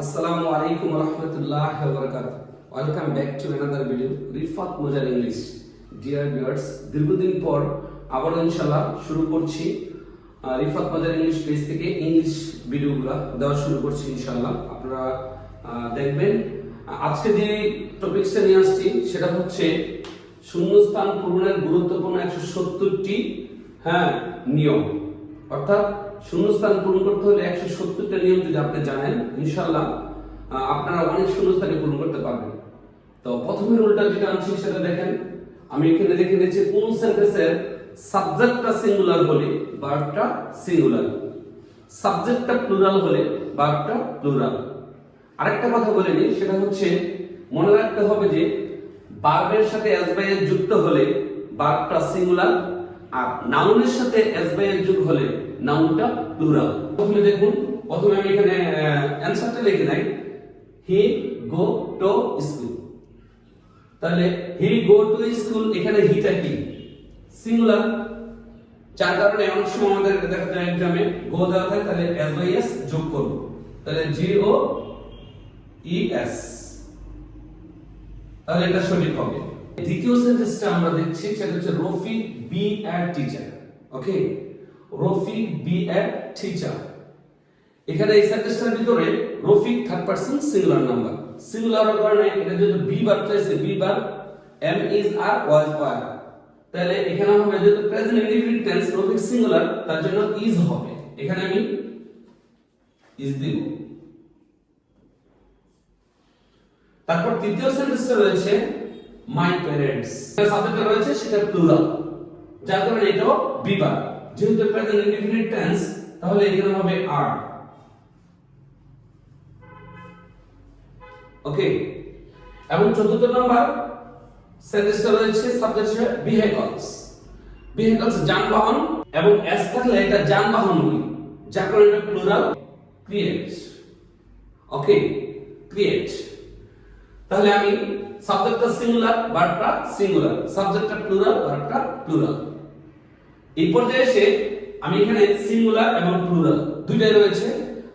Assalamu alaikum warahmatullahi wabarakatuh. Welcome back to another video. Rifat মজার English. Dear viewers, দীর্ঘদিন পর আবার ইনশাআল্লাহ শুরু করছি রিফাত মজার ইংলিশ পেজ থেকে ইংলিশ ভিডিওগুলো দেওয়া শুরু করছি ইনশাআল্লাহ। আপনারা দেখবেন আজকে যে টপিকসটা নিয়ে আসছি সেটা হচ্ছে শূন্যস্থান পূরণের গুরুত্বপূর্ণ 170টি নিয়ম। অর্থাৎ শূন্যস্থান পূরণ করতে হলে 170টা নিয়ম যদি আপনি জানেন ইনশাআল্লাহ আপনারা অনেক শূন্যস্থানে পূরণ করতে পারবেন। তো প্রথমে রুলটা যেটা আনছি সেটা দেখেন, আমি এখানে দেখে নিয়েছি কোন সেন্টেন্সের সাবজেক্টটা সিঙ্গুলার হলে ভার্বটা সিঙ্গুলার, সাবজেক্টটা প্লুরাল হলে ভার্বটা প্লুরাল। আরেকটা কথা বলে নিই, সেটা হচ্ছে মনে রাখতে হবে যে ভার্বের সাথে এস বাই এস যুক্ত হলে ভার্বটা সিঙ্গুলার, আর নাউনের সাথে এস বাই এস যুক্ত হলে নাউনটা প্লুরাল। প্রথমে দেখুন, প্রথমে আমি এখানে অ্যানসারটা লিখে নাই, হি গো টু স্কুল। তাহলে হি গো টু স্কুল, এখানে হিটা কি সিঙ্গুলার, যার কারণে অনেক সময় আমাদের দেখা যায় এক্সামে গো দেওয়া থাকে, তাহলে এস বাই এস যোগ করব, তাহলে জি ও ই এস, তাহলে এটা সঠিক হবে। দ্বিতীয় সেন্টেন্সটা আমরা দেখছি সেটা হচ্ছে Rafiq be a teacher. Okay, Rafiq be a teacher. এখানে এই সেন্টেন্সটার ভিতরে Rafiq third person singular number, singular কারণে এটা যদি বি ভার্ব চাইছে, be verb am is are was were, তাহলে এখানে হবে যেহেতু present indefinite tense Rafiq singular, তার জন্য ইজ হবে, এখানে আমি ইজ দিব। তারপর তৃতীয় সেন্টেন্সটা রয়েছে মাই প্যারেন্টস, সাবজেক্টটা রয়েছে সেটা প্লুরাল, যার কারণে এটাও বি ভার্ব, যেহেতু প্রেজেন্ট ইনডিফিনিট টেন্স তাহলে এখানে হবে আর। ওকে, এবং চতুর্থ নাম্বার সেন্টেন্সটা রয়েছে সাবজেক্টে ভেহিকলস, ভেহিকলস যানবাহন, এবং এস থাকলে এটা যানবাহনগুলি, যার কারণে এটা প্লুরাল ক্রিয়েট। ওকে, ক্রিয়েট। তাহলে আমি সাবজেক্টটা সিঙ্গুলার, ভার্বটা সিঙ্গুলার, সাবজেক্টটা প্লুরাল, ভার্বটা প্লুরাল। এই পর্যায়ে এসে আমি এখানে সিঙ্গুলার এবং প্লুরাল দুইটাই রয়েছে।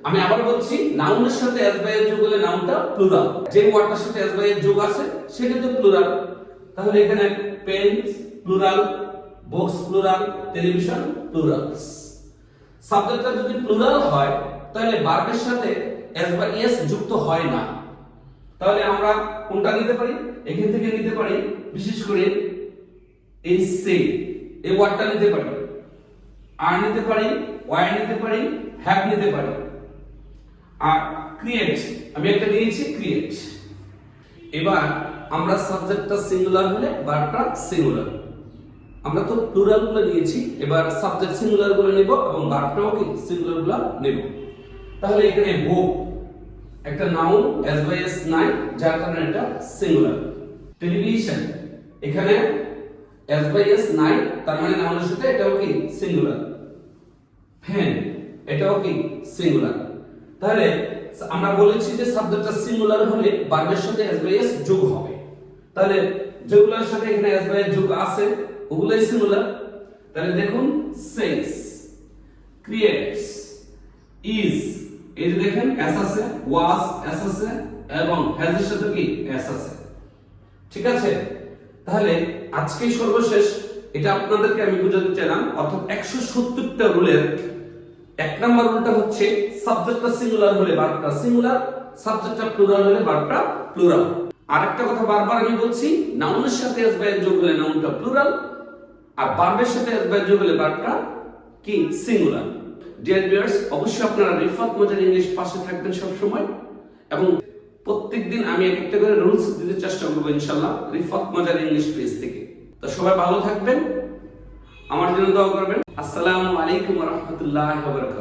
আমি আবার বলছি, নাউনের সাথে এস বাই এস যোগ হলে নাউনটা প্লুরাল, যে ওয়ার্ডটার সাথে এস বাই এস যোগ আছে সেটা তো প্লুরাল। তাহলে এখানে pens plural, box plural, television plural. সাবজেক্টটা যদি প্লুরাল হয় তাহলে ভার্বের সাথে এস বাই এস যুক্ত হয় না। তাহলে আমরা কোনটা নিতে পারি? এখান থেকে নিতে পারি, বিশেষ করে এই সে এই ওয়ার্ডটা নিতে পারি, আর নিতে পারি, ওয়াই নিতে পারি, হ্যাভ নিতে পারি। আর ক্রিয়েট আমি একটা নিয়েছি, ক্রিয়েট। এবার আমরা সাবজেক্টটা সিঙ্গুলার হলে ভার্বটা সিঙ্গুলার, আমরা তো প্লুরাল গুলো নিয়েছি, এবার সাবজেক্ট সিঙ্গুলার গুলো নেব এবং ভার্বটাও কি সিঙ্গুলার গুলো নেব। তাহলে এখানে গো একটা নাউন এস বাই এস নাই, যার কারণে এটা সিঙ্গুলার। টেলিভিশন এখানে এস বাই এস নাই, তার মানে নাউনের সাথে এটাও কি সিঙ্গুলার। ফ্যান এটাও কি সিঙ্গুলার। তাহলে আমরা বলেছি যে সাবজেক্টটা সিঙ্গুলার হলে ভার্বের সাথে এস বাই এস যোগ হবে, তাহলে যেগুলোর সাথে এখানে এস বাই এস যোগ আছে ওগুলাই সিঙ্গুলার। তাহলে দেখুন, সেন্স, ক্রিয়েটস, ইজ, এই যে দেখেন এস আছে, ওয়াজ এস আছে, এবং হ্যাজ এর সাথে কি এস আছে। ঠিক আছে, তাহলে আজকে সর্বশেষ এটা আপনাদেরকে আমি বোঝাতে চাইলাম। অর্থাৎ 170টা রুলের এক নাম্বার রুলটা হচ্ছে সাবজেক্টটা সিঙ্গুলার হলে ভার্বটা সিঙ্গুলার, সাবজেক্টটা প্লুরাল হলে ভার্বটা প্লুরাল। আরেকটা কথা বারবার আমি বলছি, নাউনের সাথে এস বাই এস যোগ হলে নাউনটা প্লুরাল, আর ভার্বের সাথে এস বাই এস যোগ হলে ভার্বটা কি সিঙ্গুলার। ডিয়ার ভিউয়ার্স, অবশ্যই আপনারা রিফাত মজার ইংলিশ পাশে থাকবেন সব সময়, এবং প্রত্যেকদিন আমি একটা করে রুলস দিতে চেষ্টা করব ইনশাআল্লাহ রিফাত মজার ইংলিশ পেজ থেকে। তো সবাই ভালো থাকবেন, আমার জন্য দোয়া করবেন। আসসালামু আলাইকুম ওয়া রাহমাতুল্লাহি ওয়া বারাকাতুহু।